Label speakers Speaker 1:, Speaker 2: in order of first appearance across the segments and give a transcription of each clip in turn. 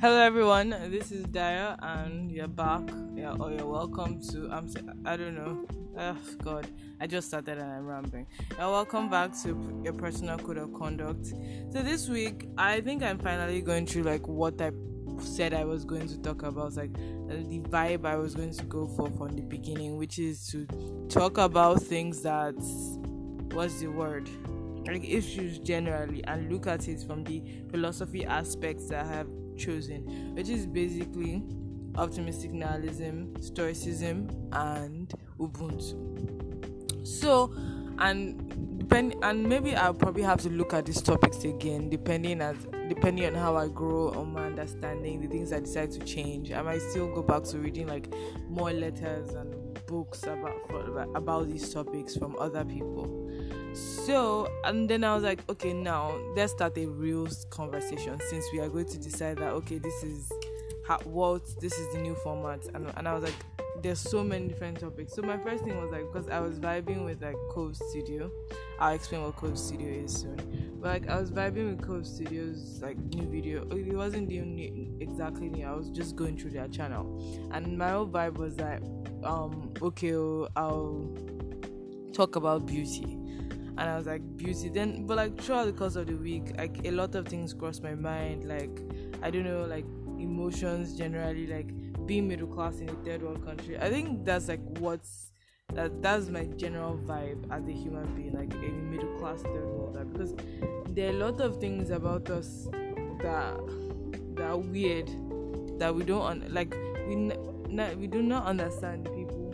Speaker 1: Hello everyone, this is Daya and you're back. Or you're welcome to I don't know. Oh god, I just started and I'm rambling. You're welcome back to your personal code of conduct. So this week I think I'm finally going through like what I said I was going to talk about, like the vibe I was going to go for from the beginning, which is to talk about things that what's the word? Like issues generally, and look at it from the philosophy aspects that I have chosen, which is basically optimistic nihilism, stoicism, and Ubuntu. So, and maybe I'll probably have to look at these topics again, depending on how I grow on my understanding, the things I decide to change. I might still go back to reading like more letters and books about these topics from other people. So, and then I was like, okay, now let's start a real conversation, since we are going to decide that okay, this is the new format, and I was like, there's so many different topics. So my first thing was like, because I was vibing with like Cove Studio. I'll explain what Cove Studio is soon. But like I was vibing with Cove Studio's like new video. It wasn't exactly new. I was just going through their channel, and my whole vibe was like, okay, I'll talk about beauty. And I was like, beauty. Then, but like throughout the course of the week, like a lot of things crossed my mind. Like, I don't know, like emotions generally, like being middle class in a third world country. I think that's like that's my general vibe as a human being, like a middle class third worlder. Because there are a lot of things about us that are weird, that we don't we do not understand the people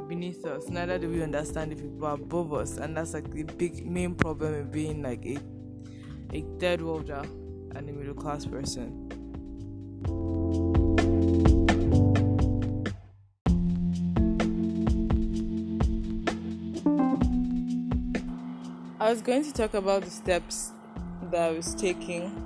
Speaker 1: beneath us, neither do we understand the people above us, and that's like the big main problem in being like a third worlder and a middle class person. I was going to talk about the steps that I was taking.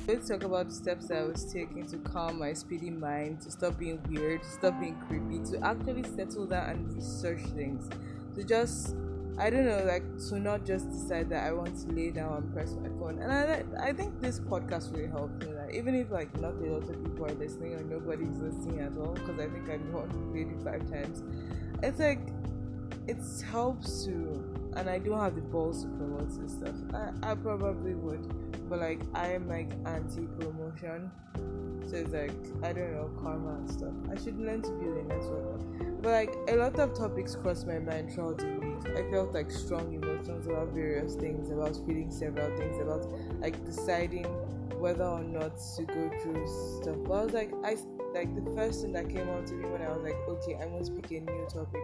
Speaker 1: Let's talk about the steps that I was taking to calm my speedy mind, to stop being weird, to stop being creepy, to actually settle down and research things. To just, I don't know, like to not just decide that I want to lay down and press my phone. And I think this podcast really helped me. Like, even if like not a lot of people are listening or nobody's listening at all, because I think I've gone maybe 5 times. It's like, it helps to, and I don't have the balls to promote this stuff. I probably would, but like I am like anti-promotion, so it's like I don't know, karma and stuff. I should learn to build a network. But like a lot of topics crossed my mind throughout the week. I felt like strong emotions about various things, about feeling several things, about like deciding whether or not to go through stuff. But I was like, the first thing that came out to me when I was like, okay, I'm going to pick a new topic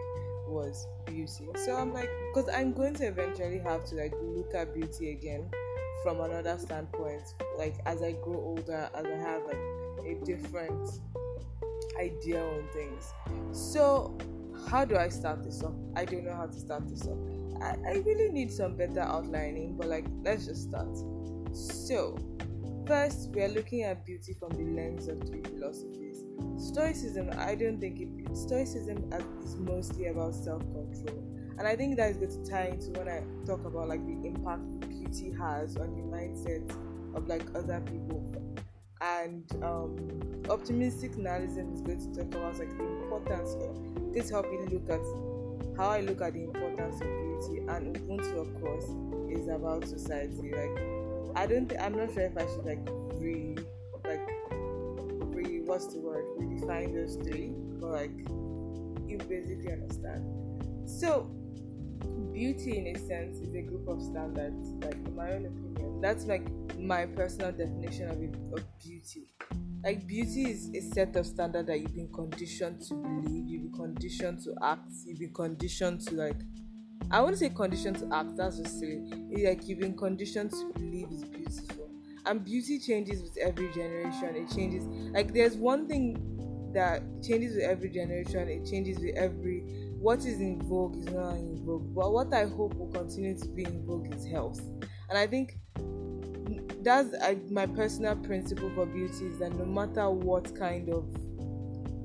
Speaker 1: was beauty. So I'm like, because I'm going to eventually have to like look at beauty again from another standpoint, like as I grow older, as I have like a different idea on things. So how do I start this off? I don't know how to start this off. I really need some better outlining, but like let's just start. So first, we are looking at beauty from the lens of 3 philosophies. Stoicism, Stoicism is mostly about self-control, and I think that is going to tie into when I talk about like the impact beauty has on the mindset of like other people. And optimistic nihilism is going to talk about like the importance of this. Help me look at how I look at the importance of beauty, and Ubuntu, of course, is about society. Like I'm not sure if I should what's the word? Redefine those 3, but like you basically understand. So beauty in a sense is a group of standards, like in my own opinion. That's like my personal definition of beauty. Like beauty is a set of standards that you've been conditioned to believe, you've been conditioned to act, you've been conditioned to like, I wouldn't say conditioned to act, that's just silly. It's like you've been conditioned to believe is beautiful. And beauty changes with every generation. It changes. Like there's one thing that changes with every generation. It changes with every. What is in vogue is not in vogue. But what I hope will continue to be in vogue is health. And I think that's my personal principle for beauty is that no matter what kind of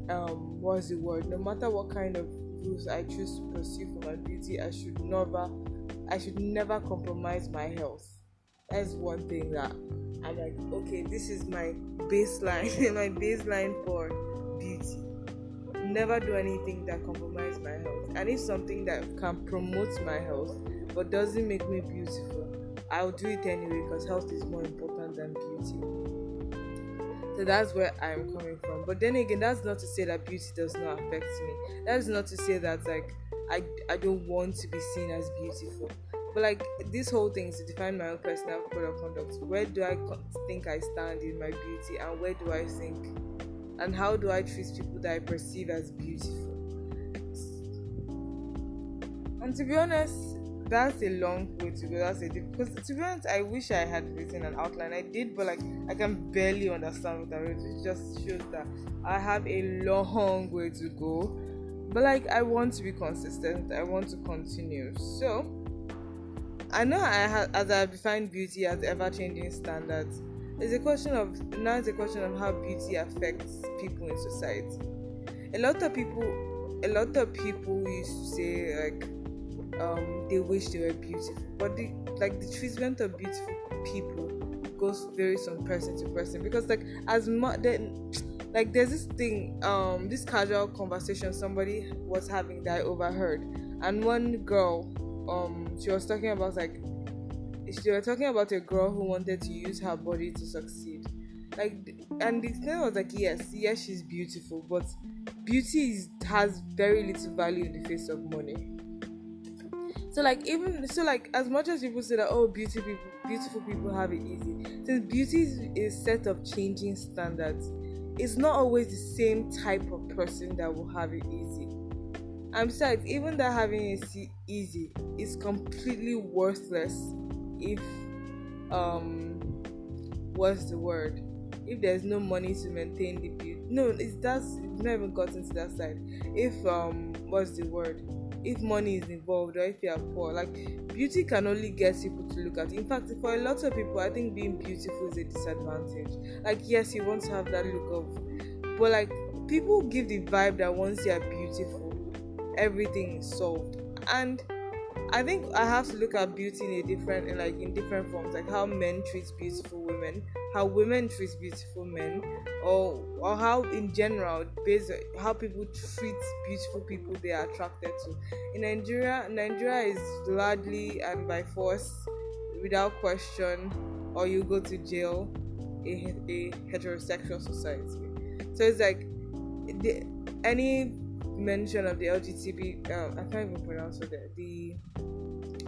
Speaker 1: no matter what kind of rules I choose to pursue for my beauty, I should never compromise my health. That's one thing that I'm like, okay, this is my baseline, my baseline for beauty. Never do anything that compromises my health. And if something that can promote my health but doesn't make me beautiful, I'll do it anyway because health is more important than beauty. So that's where I'm coming from. But then again, that's not to say that beauty does not affect me. That's not to say that like I don't want to be seen as beautiful. But like this whole thing is to define my own personal code of conduct. Where do I think I stand in my beauty, and where do I think, and how do I treat people that I perceive as beautiful? And to be honest, that's a long way to go. Because to be honest, I wish I had written an outline. I did, but like I can barely understand what I wrote. It just shows that I have a long way to go. But like I want to be consistent. I want to continue. So I know as I define beauty as ever-changing standards. It's a question of how beauty affects people in society. A lot of people used to say like they wish they were beautiful, but the treatment of beautiful people varies from person to person, because like there's this thing, this casual conversation somebody was having that I overheard, and one girl they were talking about a girl who wanted to use her body to succeed. And the thing was like, yes, she's beautiful, but beauty has very little value in the face of money. So as much as people say that beautiful people have it easy, since beauty is a set of changing standards, it's not always the same type of person that will have it easy. And besides, even that having it easy is completely worthless if what's the word? If there's no money to maintain the beauty. No, it's not even gotten to that side. If what's the word? If money is involved, or if you are poor, like beauty can only get people to look at. In fact, for a lot of people, I think being beautiful is a disadvantage. Like, yes, you want to have that look of, but like people give the vibe that once you are beautiful, everything is solved. And I think I have to look at beauty in different forms, like how men treat beautiful women, how women treat beautiful men, or how in general, based on how people treat beautiful people they are attracted to. In Nigeria is largely and by force, without question, or you go to jail, a heterosexual society. So it's like any mention of the LGBT, I can't even pronounce it.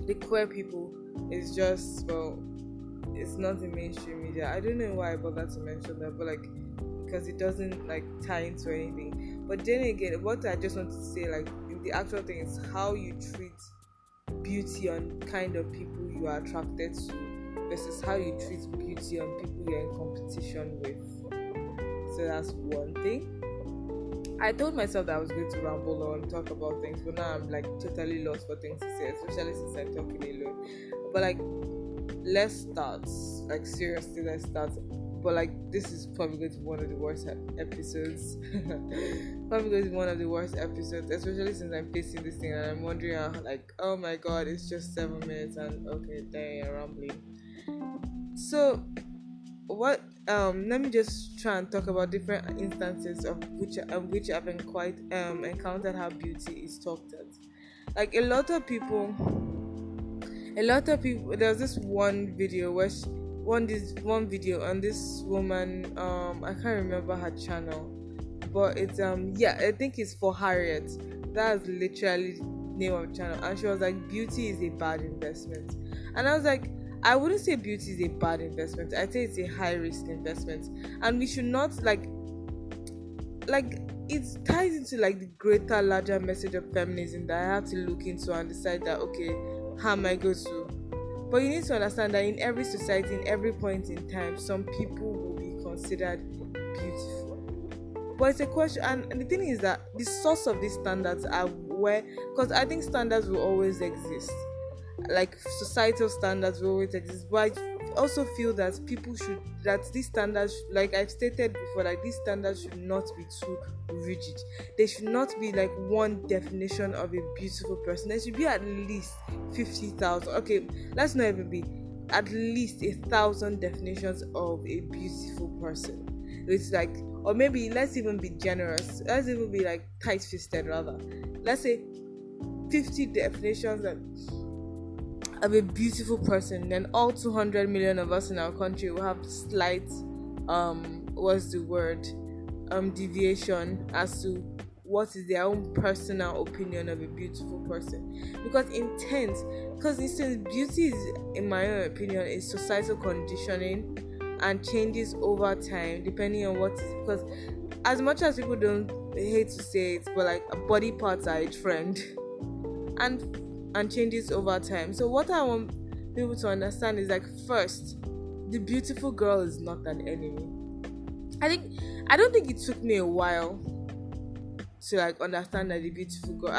Speaker 1: The queer people is just, well, it's not in mainstream media. I don't know why I bothered to mention that, but like because it doesn't like tie into anything. But then again, what I just want to say, like the actual thing is how you treat beauty on kind of people you are attracted to versus how you treat beauty on people you're in competition with. So that's one thing. I told myself that I was going to ramble on, talk about things, but now I'm like totally lost for things to say, especially since I'm talking alone. But like, let's start. Like seriously, let's start. But like, this is probably going to be one of the worst episodes. Especially since I'm facing this thing and I'm wondering how, like, oh my god, it's just 7 minutes and okay, dang, I'm rambling. So what let me just try and talk about different instances of which I've encountered how beauty is talked at. Like a lot of people there's this one video and this woman, I can't remember her channel, but it's I think it's for Harriet. That's literally the name of the channel, and she was like, beauty is a bad investment. And I was like, I wouldn't say beauty is a bad investment. I'd say it's a high risk investment, and we should not like it ties into like the greater, larger message of feminism that I have to look into and decide that, okay, how am I going to? But you need to understand that in every society, in every point in time, some people will be considered beautiful. But it's a question, and the thing is that the source of these standards are where, because I think standards will always exist. Like societal standards will always exist, but I also feel that these standards, like I've stated before, like these standards should not be too rigid. They should not be like one definition of a beautiful person. There should be at least 50,000. Okay, let's not even be at least 1,000 definitions of a beautiful person. It's like, or maybe let's even be generous. Let's even be like tight-fisted rather. Let's say 50 definitions of a beautiful person. Then all 200 million of us in our country will have slight, what's the word, deviation as to what is their own personal opinion of a beautiful person. Because instance, beauty is, in my own opinion, is societal conditioning and changes over time depending on what is, because as much as people don't hate to say it, but like body parts are a trend and changes over time. So what I want people to understand is like, first, the beautiful girl is not an enemy. I don't think it took me a while to like understand that the beautiful girl,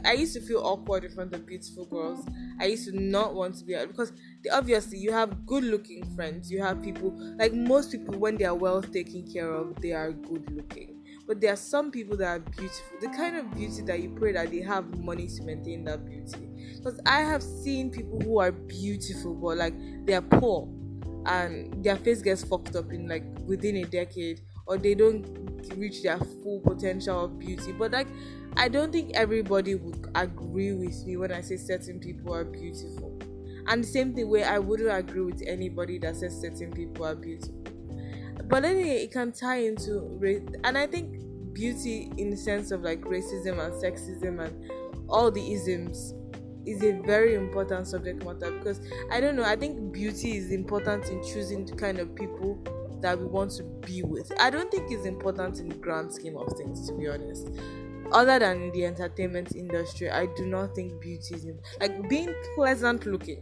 Speaker 1: I used to feel awkward in front of beautiful girls. I used to not want to be out because obviously you have good looking friends, you have people, like most people when they are well taken care of, they are good looking. But there are some people that are beautiful, the kind of beauty that you pray that they have money to maintain that beauty. Because I have seen people who are beautiful but like they are poor and their face gets fucked up in like within a decade, or they don't reach their full potential of beauty. But like, I don't think everybody would agree with me when I say certain people are beautiful, and the same thing way I wouldn't agree with anybody that says certain people are beautiful. But anyway, it can tie into race, and I think beauty in the sense of like racism and sexism and all the isms is a very important subject matter, because I don't know, I think beauty is important in choosing the kind of people that we want to be with. I don't think it's important in the grand scheme of things, to be honest. Other than in the entertainment industry, I do not think beauty is like being pleasant looking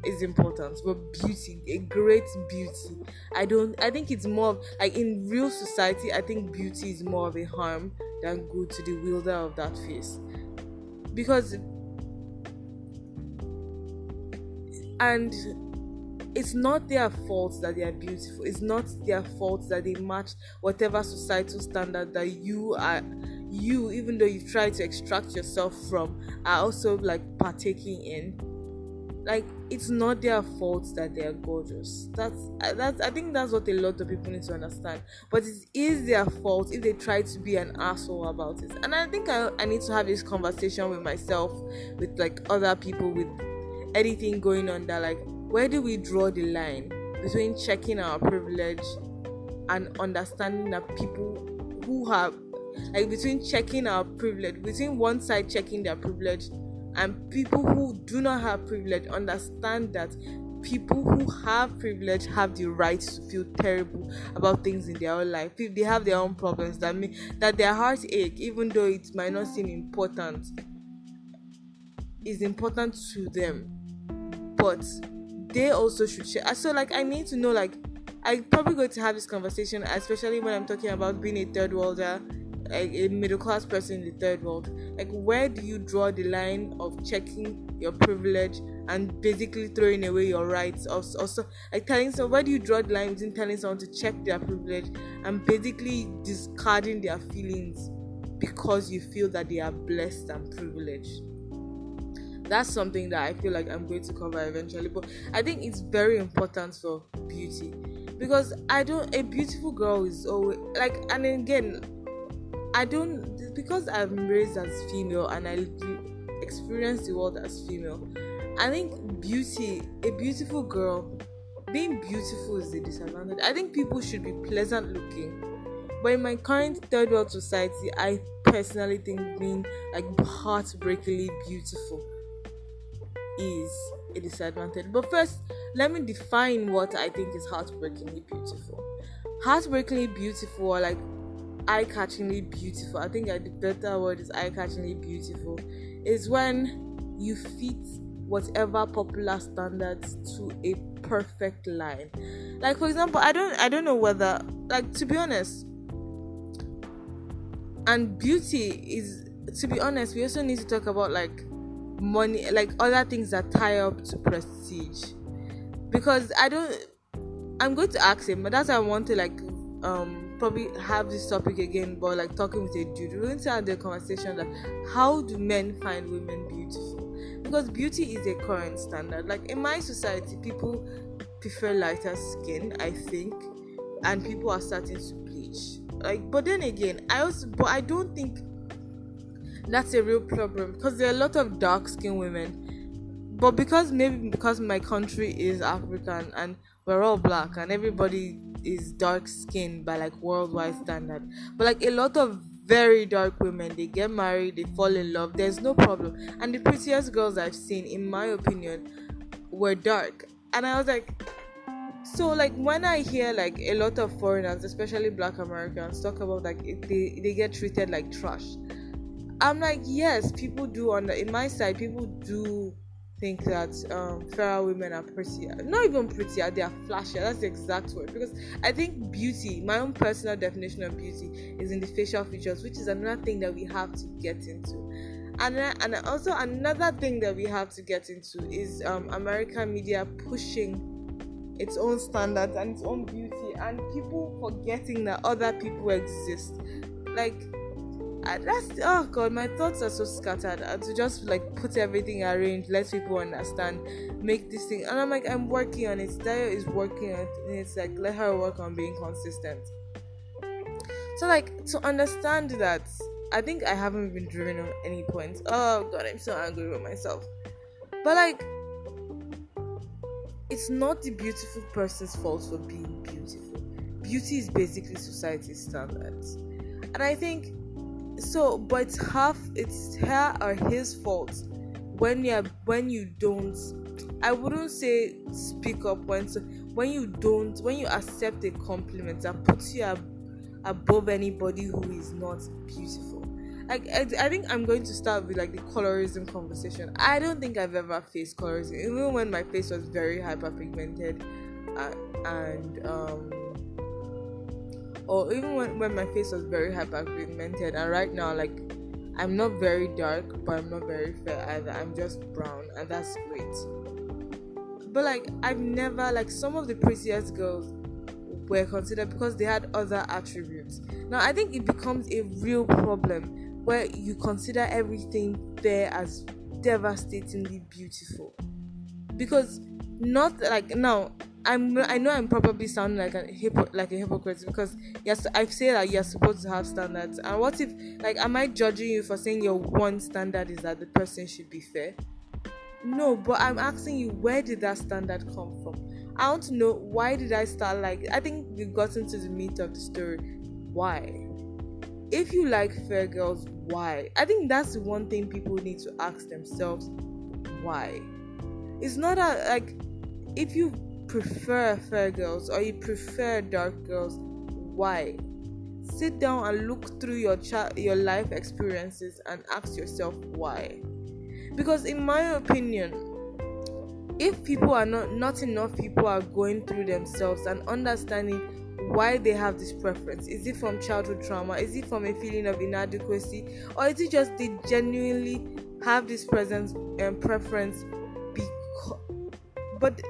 Speaker 1: is important, but beauty, a great beauty, I think it's more of, like in real society, I think beauty is more of a harm than good to the wielder of that face. Because and it's not their fault that they are beautiful. It's not their fault that they match whatever societal standard that you, even though you've tried to extract yourself from, are also like partaking in. Like, it's not their fault that they are gorgeous. I think that's what a lot of people need to understand. But it is their fault if they try to be an asshole about it. And I think I need to have this conversation with myself, with like other people, with anything going on, that like, where do we draw the line between checking our privilege and understanding that people who have, like, between checking our privilege, between one side checking their privilege and people who do not have privilege understand that people who have privilege have the right to feel terrible about things in their own life. If they have their own problems that their heart ache, even though it might not seem important, is important to them. But they also should share. So like, I need to know, like, I'm probably going to have this conversation, especially when I'm talking about being a third worlder, like a middle class person in the third world. Like, where do you draw the line of checking your privilege and basically throwing away your rights? Also, like telling someone, where do you draw the line between telling someone to check their privilege and basically discarding their feelings because you feel that they are blessed and privileged? That's something that I feel like I'm going to cover eventually. But I think it's very important for beauty, because a beautiful girl is always like, and again, because I'm raised as female and I experience the world as female, I think a beautiful girl, being beautiful is the disadvantage. I think people should be pleasant looking, but in my current third world society, I personally think being like heartbreakingly beautiful is a disadvantage. But first, let me define what I think is heartbreakingly beautiful. Heartbreakingly beautiful, or like eye-catchingly beautiful, I think the better word is eye-catchingly beautiful, is when you fit whatever popular standards to a perfect line. Like, for example, I don't know whether, like, to be honest, and beauty is, to be honest, we also need to talk about like money, like other things that tie up to prestige. Because I'm going to ask him, but that's why I want to like probably have this topic again, but like talking with a dude, we're going to have the conversation like, how do men find women beautiful? Because beauty is a current standard. Like in my society, people prefer lighter skin, I think, and people are starting to bleach. Like, but then again, I don't think that's a real problem, because there are a lot of dark skinned women. But because my country is African and we're all black and everybody is dark skinned by like worldwide standard. But like a lot of very dark women, they get married, they fall in love, there's no problem. And the prettiest girls I've seen, in my opinion, were dark. And I was like, so like when I hear like a lot of foreigners, especially black Americans, talk about like they get treated like trash, I'm like, yes, people do. In my side, people do think that fairer women are prettier. Not even prettier, they are flashier. That's the exact word. Because I think beauty, my own personal definition of beauty, is in the facial features, which is another thing that we have to get into. And also another thing that we have to get into is American media pushing its own standards and its own beauty, and people forgetting that other people exist. Like, oh god, my thoughts are so scattered. And to just like put everything arranged, let people understand, make this thing, and I'm like, I'm working on it. Dayo is working on it, and it's like, let her work on being consistent. So like, to understand that, I think I haven't been driven on any point. Oh god, I'm so angry with myself. But like, it's not the beautiful person's fault for being beautiful. Beauty is basically society's standards, and I think so. But it's her or his fault when you don't. I wouldn't say speak up when you accept a compliment that puts you above anybody who is not beautiful. Like, I think I'm going to start with like the colorism conversation. I don't think I've ever faced colorism, even when my face was very hyperpigmented, or even when my face was very hyperpigmented, and right now, like, I'm not very dark, but I'm not very fair either. I'm just brown, and that's great. But like, I've never, like, some of the prettiest girls were considered because they had other attributes. Now I think it becomes a real problem where you consider everything fair as devastatingly beautiful, because not like, now I know I'm probably sounding like a hypocrite, because yes, I say that you're supposed to have standards, and what if, like, am I judging you for saying your one standard is that the person should be fair? No, but I'm asking you, where did that standard come from? I want to know, why did I start like, I think we've gotten to the meat of the story. Why? If you like fair girls, why? I think that's the one thing people need to ask themselves. Why? It's not like, if you prefer fair girls or you prefer dark girls, why? Sit down and look through your life experiences and ask yourself why. Because in my opinion, if people are not enough people are going through themselves and understanding why they have this preference. Is it from childhood trauma? Is it from a feeling of inadequacy? Or is it just they genuinely have this preference? But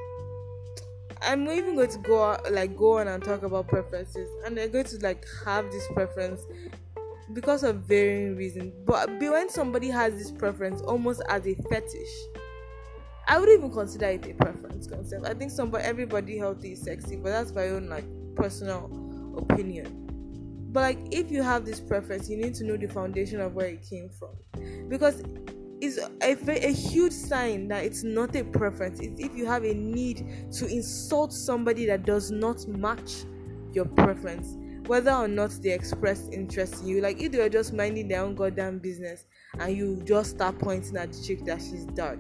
Speaker 1: I'm not even going to go on and talk about preferences, and they're going to like have this preference because of varying reasons. But when somebody has this preference almost as a fetish, I would even consider it a preference concept. I think everybody healthy is sexy, but that's my own like personal opinion. But like, if you have this preference, you need to know the foundation of where it came from, because it's a huge sign that it's not a preference. It's if you have a need to insult somebody that does not match your preference, whether or not they express interest in you. Like, if they were just minding their own goddamn business and you just start pointing at the chick that she's dark,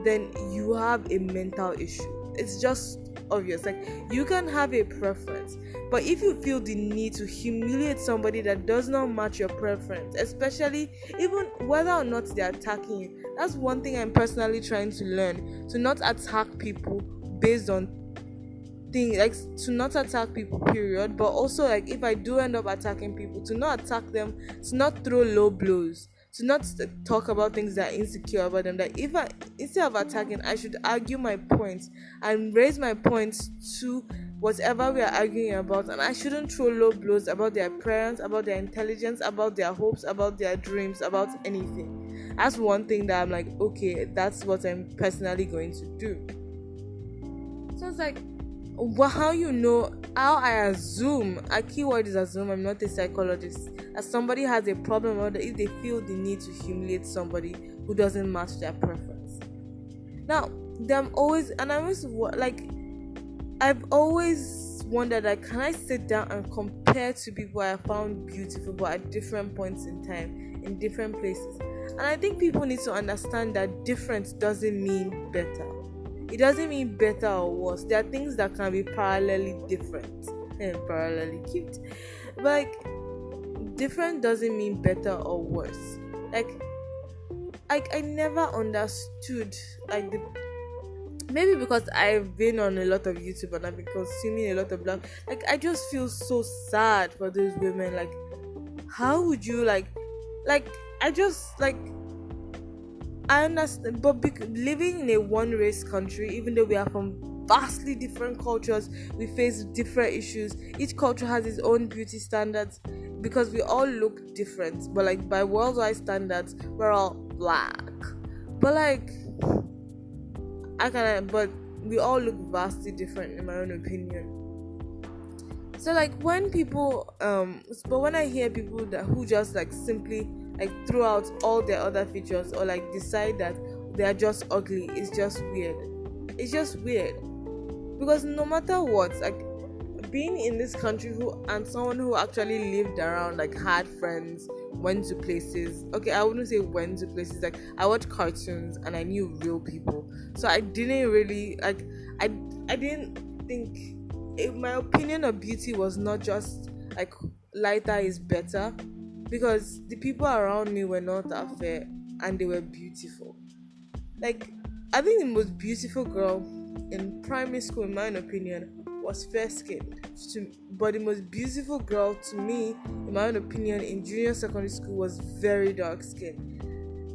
Speaker 1: then you have a mental issue. It's just obvious. Like, you can have a preference, but if you feel the need to humiliate somebody that does not match your preference, especially even whether or not they're attacking you, that's one thing I'm personally trying to learn, to not attack people based on things, like, to not attack people period, but also, like, if I do end up attacking people, to not attack them, to not throw low blows, to not talk about things that are insecure about them. That if instead of attacking, I should argue my points and raise my points to whatever we are arguing about, and I shouldn't throw low blows about their parents, about their intelligence, about their hopes, about their dreams, about anything. That's one thing that I'm like, okay, that's what I'm personally going to do. So it's like, well, how I assume, a keyword is assume, I'm not a psychologist, that somebody has a problem, or that if they feel the need to humiliate somebody who doesn't match their preference. Now, I've always wondered, like, can I sit down and compare two people I found beautiful but at different points in time, in different places? And I think people need to understand that different doesn't mean better. It doesn't mean better or worse. There are things that can be parallelly different and parallelly cute. But like, different doesn't mean better or worse. Like I never understood, like, maybe because I've been on a lot of YouTube and I've been consuming a lot of blog. Like, I just feel so sad for those women. Like, how would you I understand, but living in a one race country, even though we are from vastly different cultures, we face different issues. Each culture has its own beauty standards because we all look different. But like, by worldwide standards, we're all black. But like, but we all look vastly different, in my own opinion. So like, when I hear people who just like simply like throw out all their other features, or like decide that they are just ugly, it's just weird. It's just weird, because no matter what, like, being in this country and someone who actually lived around, like, had friends, went to places. Okay, I wouldn't say went to places. Like, I watched cartoons and I knew real people, so I didn't really like. I didn't think. My opinion of beauty was not just like lighter is better, because the people around me were not that fair and they were beautiful. Like, I think the most beautiful girl in primary school, in my own opinion, was fair skinned. But the most beautiful girl to me, in my own opinion, in junior secondary school was very dark skinned.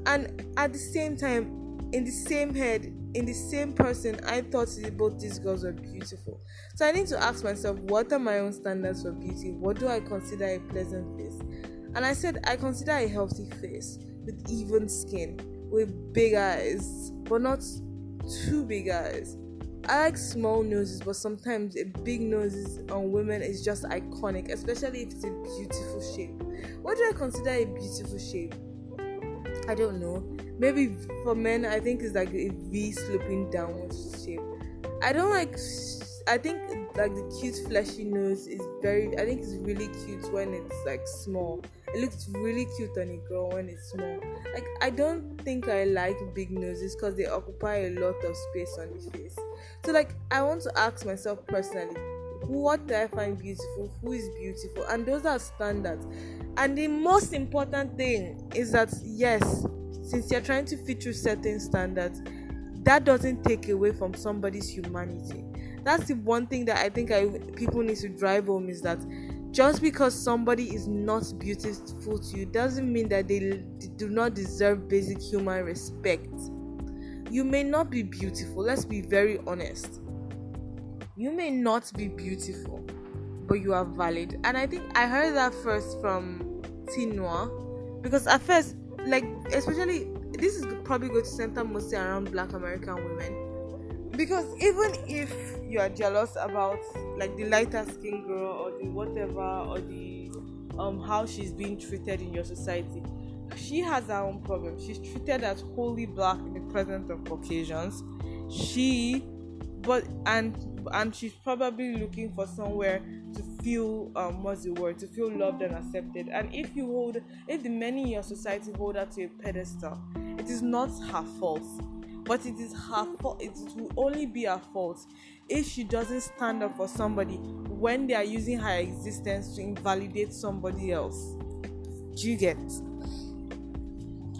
Speaker 1: And at the same time, in the same head, in the same person, I thought both these girls were beautiful. So I need to ask myself, what are my own standards for beauty? What do I consider a pleasant face? And I said, I consider a healthy face with even skin, with big eyes, but not too big eyes. I like small noses, but sometimes a big nose on women is just iconic, especially if it's a beautiful shape. What do I consider a beautiful shape? I don't know. Maybe for men, I think it's like a V sloping downwards shape. I think like the cute fleshy nose is I think it's really cute when it's like small. It looks really cute on a girl when it's small. Like, I don't think I like big noses because they occupy a lot of space on the face. So like, I want to ask myself personally, what do I find beautiful? Who is beautiful? And those are standards. And the most important thing is that, yes, since you're trying to fit through certain standards, that doesn't take away from somebody's humanity. That's the one thing that I think people need to drive home, is that just because somebody is not beautiful to you doesn't mean that they do not deserve basic human respect. You may not be beautiful. Let's be very honest. You may not be beautiful, but you are valid. And I think I heard that first from Tinua, because at first, like, especially, this is probably going to center mostly around Black American women, because even if you are jealous about like the lighter skin girl or the whatever, or the how she's being treated in your society, she has her own problem. She's treated as wholly black in the presence of Caucasians. And she's probably looking for somewhere to feel to feel loved and accepted. And if the many in your society hold her to a pedestal, it is not her fault. But it is her fault. It will only be her fault if she doesn't stand up for somebody when they are using her existence to invalidate somebody else. Do you get?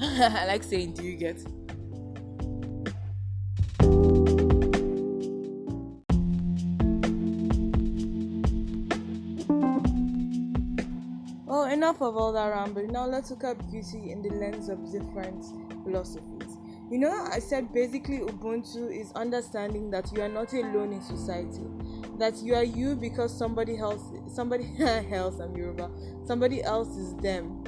Speaker 1: I like saying, do you get? Well, enough of all that rambling. Now let's look at beauty in the lens of different philosophies. You know, I said basically Ubuntu is understanding that you are not alone in society. That you are you because somebody else I'm Yoruba, somebody else is them.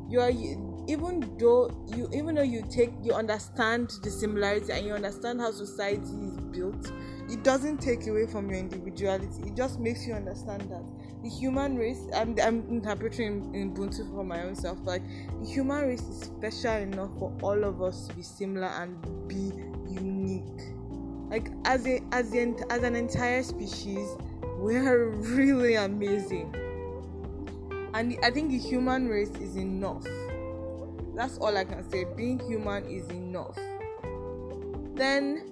Speaker 1: You are you, even though you understand the similarity and you understand how society is built, it doesn't take away from your individuality. It just makes you understand that the human race, I'm interpreting in Ubuntu for my own self, like the human race is special enough for all of us to be similar and be unique. Like as an entire species, we're really amazing. And I think the human race is enough. That's all I can say. Being human is enough. Then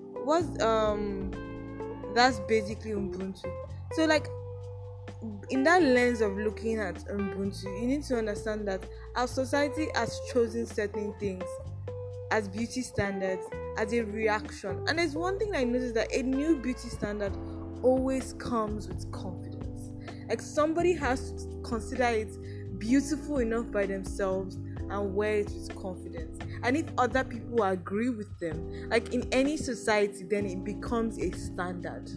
Speaker 1: that's basically Ubuntu. So like in that lens of looking at Ubuntu, you need to understand that our society has chosen certain things as beauty standards as a reaction. And there's one thing I noticed, that a new beauty standard always comes with confidence. Like somebody has to consider it beautiful enough by themselves and wear it with confidence. And if other people agree with them, like in any society, then it becomes a standard.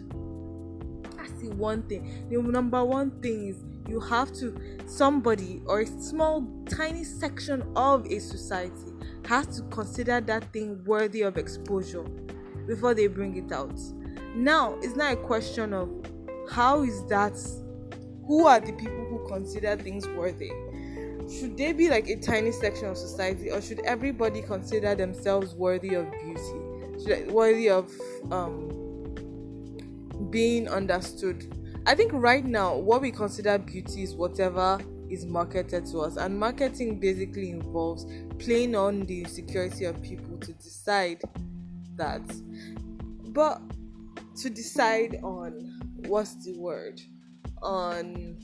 Speaker 1: That's the one thing. The number one thing is you have to, somebody or a small tiny section of a society has to consider that thing worthy of exposure before they bring it out. Now, it's not a question of how is that, who are the people who consider things worthy? Should they be like a tiny section of society, or should everybody consider themselves worthy of beauty, worthy of being understood? I think right now what we consider beauty is whatever is marketed to us, and marketing basically involves playing on the insecurity of people to decide that. But to decide on on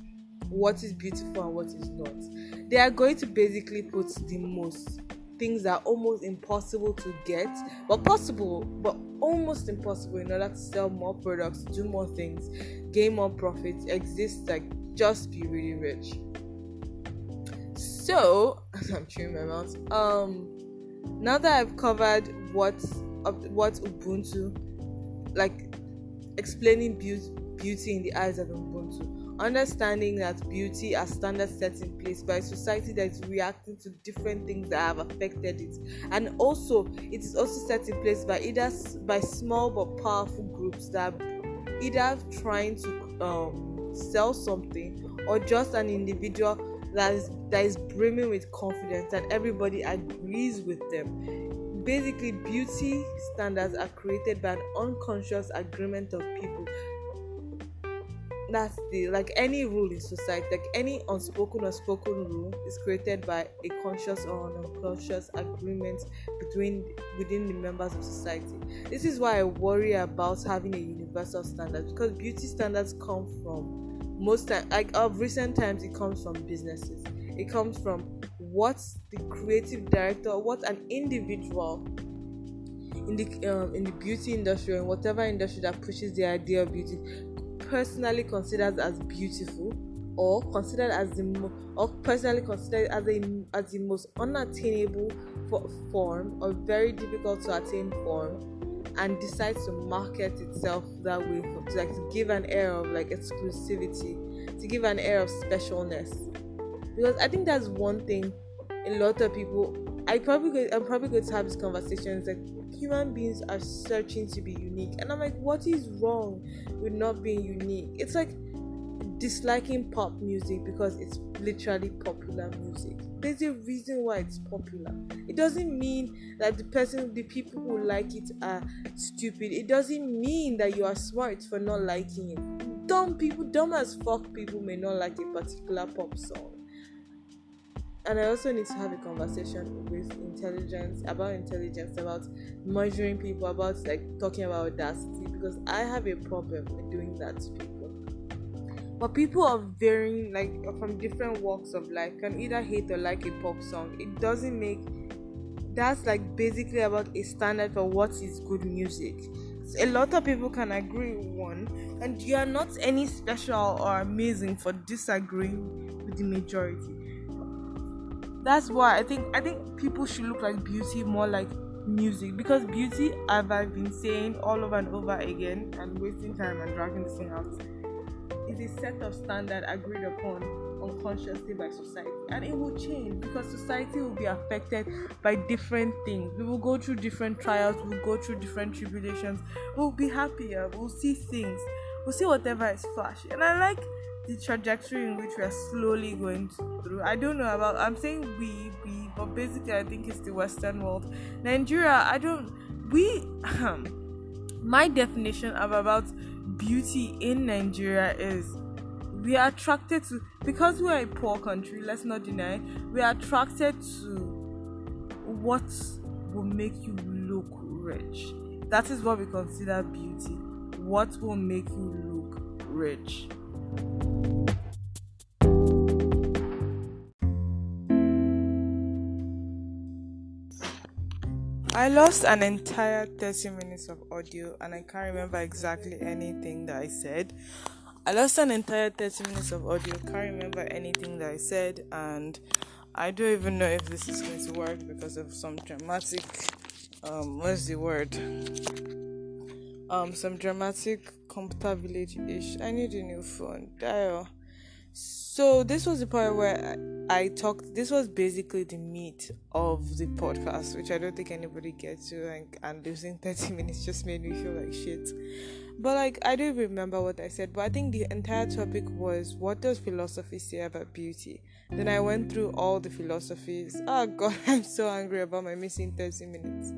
Speaker 1: what is beautiful and what is not, they are going to basically put the most things that are almost impossible to get, but possible, but almost impossible, in order to sell more products, do more things, gain more profits, exist, like just be really rich. So I'm chewing my mouth. Now that I've covered what Ubuntu, like explaining beauty in the eyes of Ubuntu, understanding that beauty are standards set in place by a society that is reacting to different things that have affected it, and also it is also set in place by small but powerful groups that are either trying to sell something, or just an individual that is brimming with confidence and everybody agrees with them. Basically, beauty standards are created by an unconscious agreement of people. That's like any rule in society, like any unspoken or spoken rule is created by a conscious or an unconscious agreement within the members of society. This is why I worry about having a universal standard, because beauty standards come from, most time, like of recent times, it comes from businesses. It comes from what the creative director, what an individual in the beauty industry, or in whatever industry that pushes the idea of beauty, personally considered as beautiful, or considered as personally considered as the most unattainable form, or very difficult to attain form, and decides to market itself that way, to give an air of like exclusivity, to give an air of specialness. Because I think that's one thing a lot of people, I'm probably going to have this conversation. It's like human beings are searching to be unique, and I'm like, what is wrong with not being unique? It's like disliking pop music because it's literally popular music. There's a reason why it's popular. It doesn't mean that the people who like it are stupid. It doesn't mean that you are smart for not liking it. Dumb as fuck people may not like a particular pop song. And I also need to have a conversation with intelligence, about measuring people, about like talking about audacity, because I have a problem with doing that to people. But people are varying, like from different walks of life, can either hate or like a pop song. It doesn't make, that's like basically about a standard for what is good music. So a lot of people can agree with one, and you are not any special or amazing for disagreeing with the majority. That's why I think people should look like beauty more like music, because beauty, as I've been saying all over and over again and wasting time and dragging this thing out, is a set of standards agreed upon unconsciously by society, and it will change because society will be affected by different things. We will go through different trials, we'll go through different tribulations, we'll be happier, we'll see things, we'll see whatever is flashy. And I like the trajectory in which we are slowly going through. I don't know about, I'm saying we, but basically I think it's the Western world. Nigeria, my definition of about beauty in Nigeria is we are attracted to, because we are a poor country, let's not deny, we are attracted to what will make you look rich. That is what we consider beauty. What will make you look rich. I lost an entire 30 minutes of audio and I can't remember exactly anything that I said. Can't remember anything that I said, and I don't even know if this is going to work because of some dramatic, some dramatic computer village-ish. I need a new phone. Dial. So this was the part where I talked. This was basically the meat of the podcast, which I don't think anybody gets to. And losing 30 minutes just made me feel like shit. But I don't remember what I said. But I think the entire topic was, what does philosophy say about beauty? Then I went through all the philosophies. Oh God, I'm so angry about my missing 30 minutes.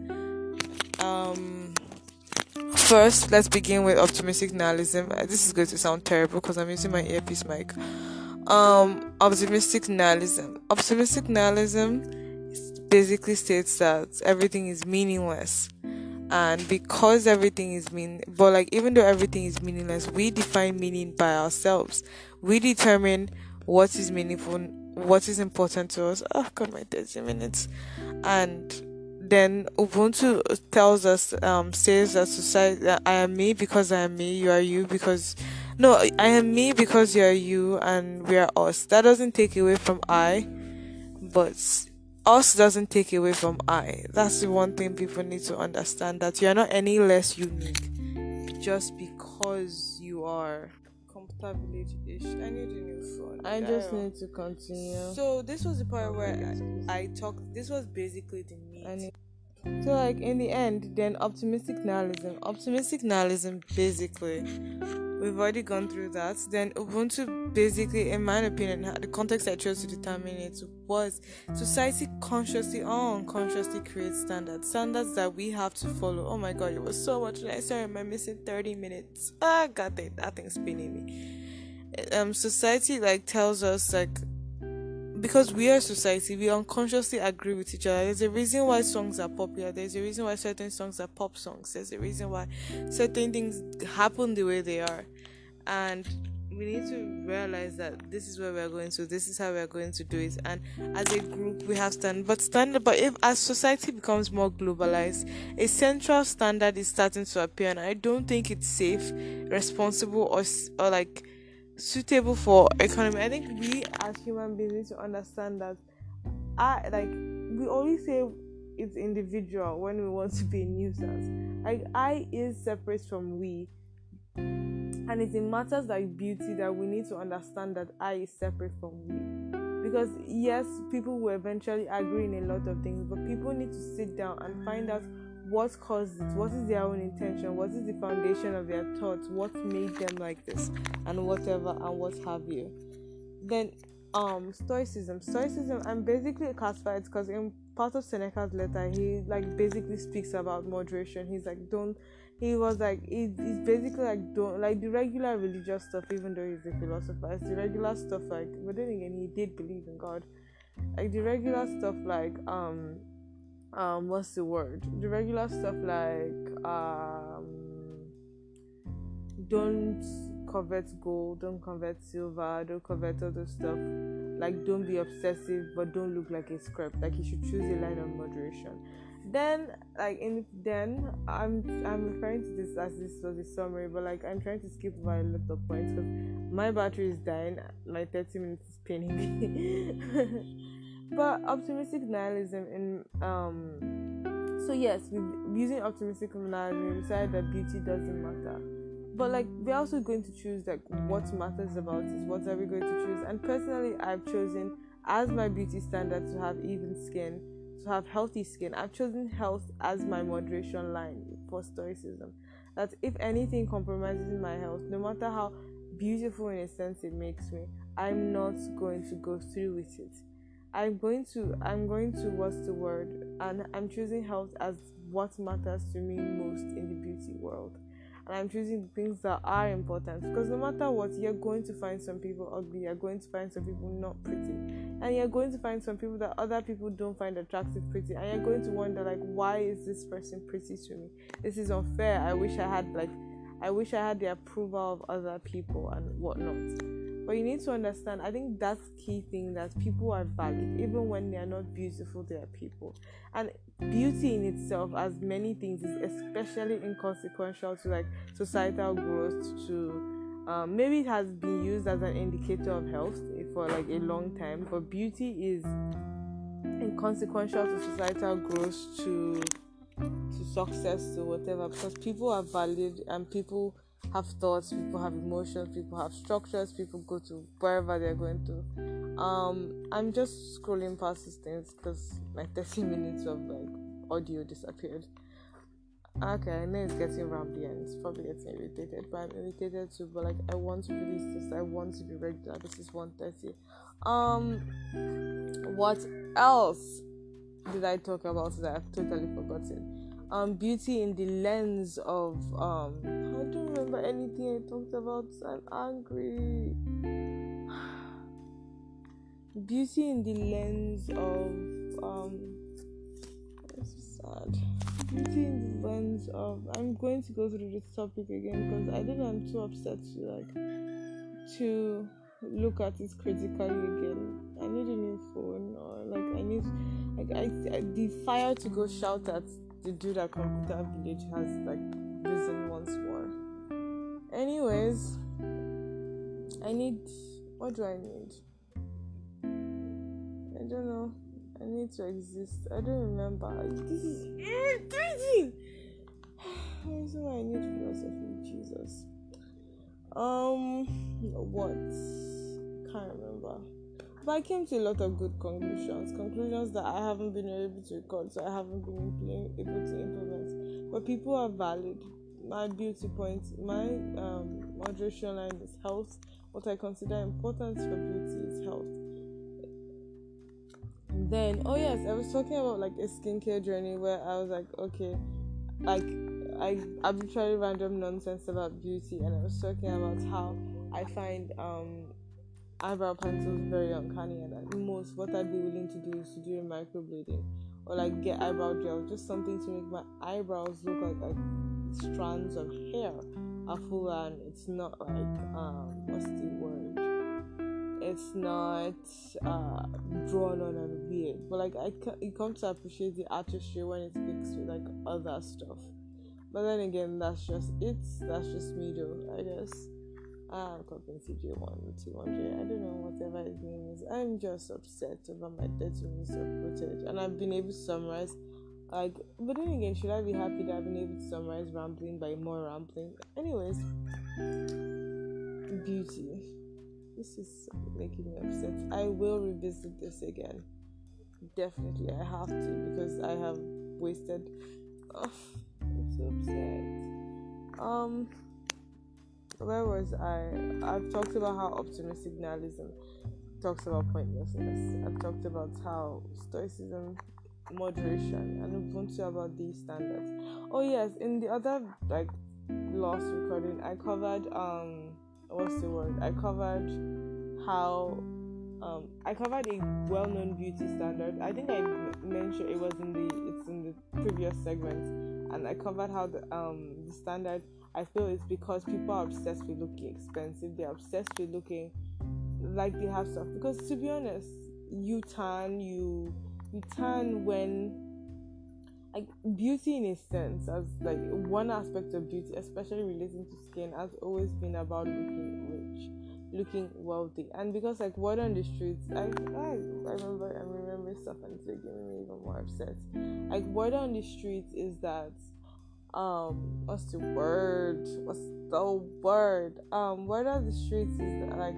Speaker 1: First, let's begin with optimistic nihilism. This is going to sound terrible because I'm using my earpiece mic. Optimistic nihilism. Optimistic nihilism basically states that everything is meaningless, and because everything is even though everything is meaningless, we define meaning by ourselves. We determine what is meaningful, what is important to us. Oh God, my 30 minutes. And then Ubuntu tells us, says that society, that I am me because I am me, you are you because, no, I am me because you are you, and we are us. That doesn't take away from I, but us doesn't take away from I. That's the one thing people need to understand, that you are not any less unique just because you are computer village-ish. I need a new phone. I just need to continue. So this was the part where I talked. This was basically the meat. So in the end, then optimistic nihilism basically, we've already gone through that. Then Ubuntu basically, in my opinion, the context I chose to determine it was society consciously or unconsciously creates standards that we have to follow. Oh my God, it was so much. Sorry, am I missing 30 minutes? God, that thing's spinning me. Society tells us because we are a society, we unconsciously agree with each other. There's a reason why songs are popular. There's a reason why certain songs are pop songs. There's a reason why certain things happen the way they are. And we need to realize that this is where we're going to. This is how we're going to do it. And as a group, we have standards. But if as society becomes more globalized, a central standard is starting to appear. And I don't think it's safe, responsible, or suitable for economy. I think we as human beings need to understand that we always say it's individual when we want to be a nuisance. I is separate from we, and it's in matters like beauty that we need to understand that I is separate from we. Because yes, people will eventually agree in a lot of things, but people need to sit down and find out what caused it, what is their own intention, what is the foundation of their thoughts, what made them like this, and whatever, and what have you. Then stoicism, I'm basically classified because in part of Seneca's letter, he basically speaks about moderation. He's basically don't the regular religious stuff, even though he's a philosopher. It's the regular stuff but then again, he did believe in God. The regular stuff what's the word? The regular stuff don't covet gold, don't covet silver, don't covet other stuff. Don't be obsessive, but don't look like a scrap. You should choose a line of moderation. Then I'm referring to this as this was a summary, but I'm trying to skip over a lot of points because my battery is dying. My 30 minutes is paining me. But optimistic nihilism so yes, using optimistic nihilism, we decided that beauty doesn't matter. But like we're also going to choose like what matters about is what are we going to choose. And personally, I've chosen as my beauty standard to have even skin, to have healthy skin. I've chosen health as my moderation line for stoicism. That if anything compromises my health, no matter how beautiful in a sense it makes me, I'm not going to go through with it. I'm going to what's the word? And I'm choosing health as what matters to me most in the beauty world. And I'm choosing the things that are important, because no matter what, you're going to find some people ugly, you're going to find some people not pretty, and you're going to find some people that other people don't find attractive pretty, and you're going to wonder like, why is this person pretty to me? This is unfair. I wish I had the approval of other people and whatnot. But you need to understand, I think that's key thing, that people are valid. Even when they are not beautiful, they are people. And beauty in itself, as many things, is especially inconsequential to like societal growth, to maybe it has been used as an indicator of health for like a long time, but beauty is inconsequential to societal growth, to success, to whatever, because people are valid and people have thoughts, people have emotions, people have structures, people go to wherever they're going to. I'm just scrolling past these things because my 30 minutes of like audio disappeared. Okay, I know it's getting rambly and it's probably getting irritated, but I'm irritated too. But like, I want to release this. I want to be regular. This is 1:30. What else did I talk about that I've totally forgotten? Beauty in the lens of I don't remember anything I talked about. I'm angry. Beauty in the lens of it's sad. Beauty in the lens of, I'm going to go through this topic again because I think I'm too upset to look at it critically again. I need a new phone, or like I need the fire to go shout at the dude at Computer Village has like risen once more. Anyways, what do I need? I don't know. I need to exist. I don't remember. This is irritating. That's why I need philosophy. Jesus. What? Can't remember. But I came to a lot of good conclusions that I haven't been able to record, so I haven't been able to implement. But people are valid. My beauty point, my moderation line is health. What I consider important for beauty is health. And then, oh yes, I was talking about like a skincare journey where I was like, okay, like I arbitrary random nonsense about beauty, and I was talking about how I find eyebrow pencils very uncanny, and at most what I'd be willing to do is to do a microblading or like get eyebrow gel, just something to make my eyebrows look like strands of hair are full, and it's not like what's the word? It's not drawn on and weird, but like you come to appreciate the artistry when it speaks to like other stuff. But then again, that's just me though, I guess. I'm copying CJ1T1J. I don't know whatever his name is. I'm just upset over my 30 minutes of footage, and I've been able to summarize. But then again, should I be happy that I've been able to summarize rambling by more rambling? Anyways, beauty. This is making me upset. I will revisit this again. Definitely, I have to, because I have wasted. I'm so upset. Where was I? I've talked about how optimistic nihilism talks about pointlessness. I've talked about how stoicism, moderation, and Ubuntu about these standards. Oh yes, in the other like last recording, I covered what's the word? I covered how I covered a well-known beauty standard. I think I mentioned it's in the previous segment, and I covered how the standard, I feel it's because people are obsessed with looking expensive. They're obsessed with looking like they have stuff. Because to be honest, you tan when, like, beauty in a sense, as like one aspect of beauty, especially relating to skin, has always been about looking rich, looking wealthy. And because like word on the streets, I remember stuff, and it's like giving me even more upset. Like word on the streets is that what's the word? Word on the streets is that, like,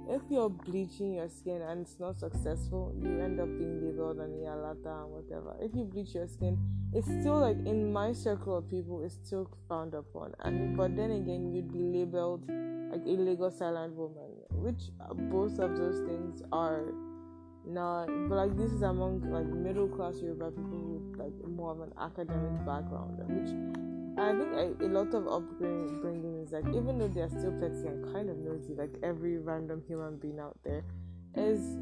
Speaker 1: if you're bleaching your skin and it's not successful, you end up being labeled an Ialata and whatever. If you bleach your skin, it's still, like, in my circle of people, it's still frowned upon. And but then again, you'd be labeled like a Lagos Island woman, which both of those things are not. But like, this is among like middle class Yoruba people with like more of an academic background, which I think a lot of upbringing is like, even though they're still petty and kind of nosy, like every random human being out there, is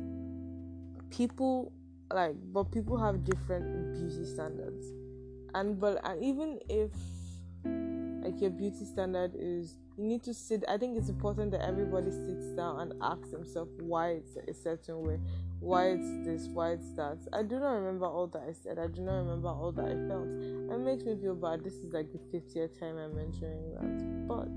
Speaker 1: people but people have different beauty standards, and even if like your beauty standard is, you need to sit. I think it's important that everybody sits down and asks himself why it's a certain way, why it's this, why it's that. I do not remember all that I said. I do not remember all that I felt. It makes me feel bad. This is like the 50th time I'm mentioning that. But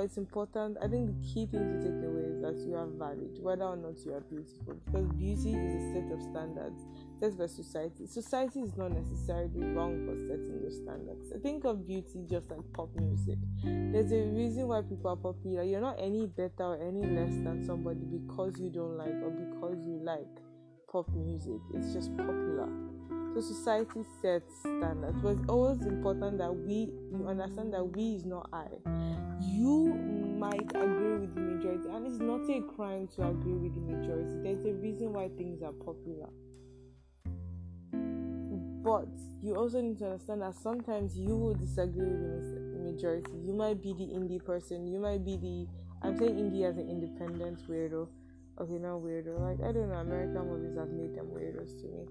Speaker 1: it's important. I think the key thing to take away is that you are valid, whether or not you are beautiful, because beauty is a set of standards set by society. Society is not necessarily wrong for setting those standards. I think of beauty just like pop music. There's a reason why people are popular. You're not any better or any less than somebody because you don't like or because you like pop music. It's just popular. So society sets standards, but it's always important that you understand that we is not I. You might agree with the majority, and it's not a crime to agree with the majority. There's a reason why things are popular. But you also need to understand that sometimes you will disagree with the majority. You might be the indie person. You might be I'm saying indie as an independent weirdo. Okay, not weirdo. Like, I don't know, American movies have made them weirdos to me.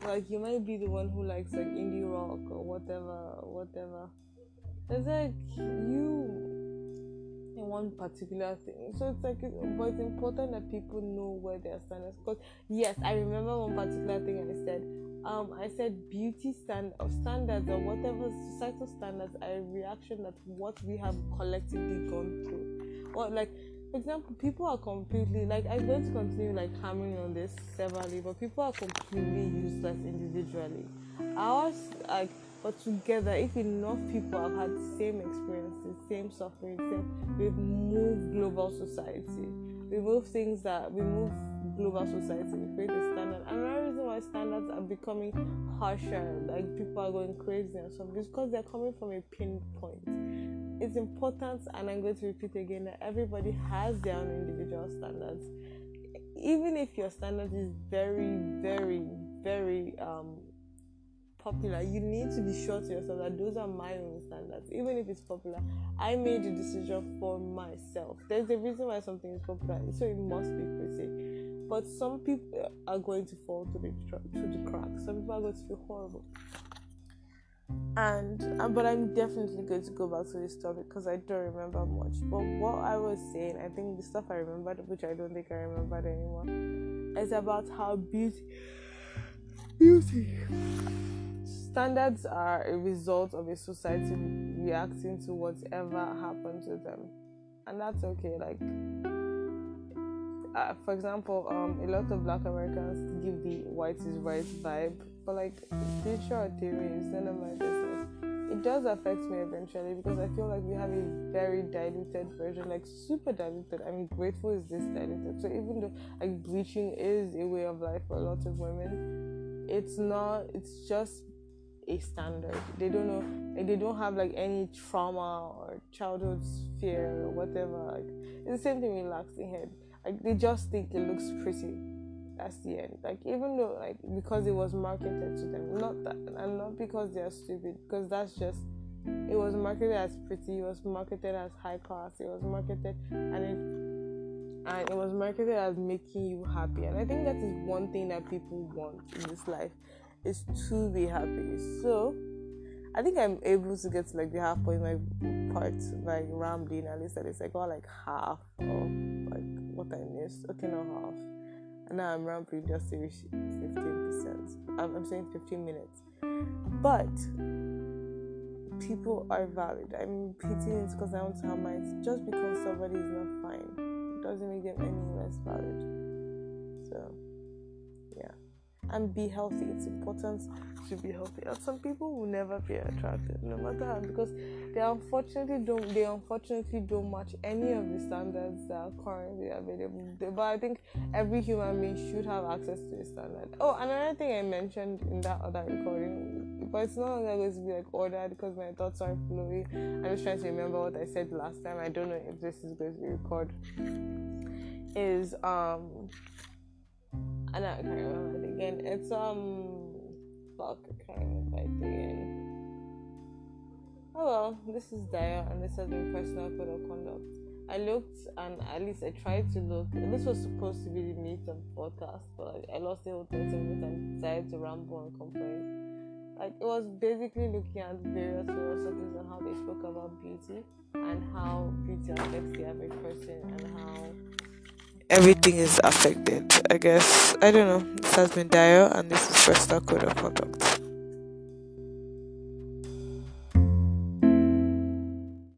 Speaker 1: Like, you might be the one who likes like indie rock or whatever. It's like you in one particular thing. So it's like, but it's important that people know where their standards. Because yes, I remember one particular thing I said beauty standards or whatever societal standards are a reaction at what we have collectively gone through. Or like, for example, people are completely, like, I'm going to continue like hammering on this severally, but people are completely useless individually. Ours, like, but together, if enough people have had the same experiences, same suffering, we've moved global society. We move global society, we create a standard. And another reason why standards are becoming harsher, like people are going crazy and stuff, is because they're coming from a pinpoint. It's important, and I'm going to repeat again, that everybody has their own individual standards. Even if your standard is very, very, very popular, you need to be sure to yourself that those are my own standards. Even if it's popular, I made a decision for myself. There's a reason why something is popular, so it must be pretty. But some people are going to fall to the cracks. Some people are going to feel horrible. But I'm definitely going to go back to this topic because I don't remember much. But what I was saying, I think the stuff I remembered, which I don't think I remembered anymore, is about how beauty standards are a result of a society reacting to whatever happened to them, and that's okay. Like, for example, a lot of Black Americans give the white is right vibe, but like, the short theory is none of my business. It does affect me eventually because I feel like we have a very diluted version, like super diluted. I mean, grateful is this diluted. So even though like bleaching is a way of life for a lot of women, it's not. It's just a standard. They don't know, like, they don't have like any trauma or childhood fear or whatever. Like, it's the same thing with laxing hair. Like, they just think it looks pretty. That's the end. Like, even though, like, because it was marketed to them, not that, and not because they are stupid, because that's just, it was marketed as pretty, it was marketed as high class, it was marketed, and it was marketed as making you happy. And I think that is one thing that people want in this life, is to be happy. So I think I'm able to get to like the half point my part by rambling. At least it's like, like half of like what I missed. Okay, not half. And now I'm rambling just to reach 15%. I'm saying 15 minutes. But people are valid. I'm repeating it because I want to hammer it. Just because somebody is not fine, it doesn't make them any less valid. So, yeah.
Speaker 2: and be healthy. It's important to be healthy. And some people will never be attracted, no matter how, because they unfortunately don't match any of the standards that are currently available. But I think every human being should have access to a standard. Oh, another thing I mentioned in that other recording, but it's not longer going to be like ordered because my thoughts are flowing. I'm just trying to remember what I said last time. I don't know if this is going to be recorded. Is and I can't remember it again. It's fuck, I can't remember it again. Oh well, this is Daya, and this has been personal code of conduct. I looked, and at least I tried to look. This was supposed to be the meat of the podcast, but I lost the whole 30 minutes and decided to ramble and complain. Like, it was basically looking at various philosophies and how they spoke about beauty and how beauty affects the average person and how everything is affected. I guess, I don't know. This has been Dio, and this is First Code of Conduct.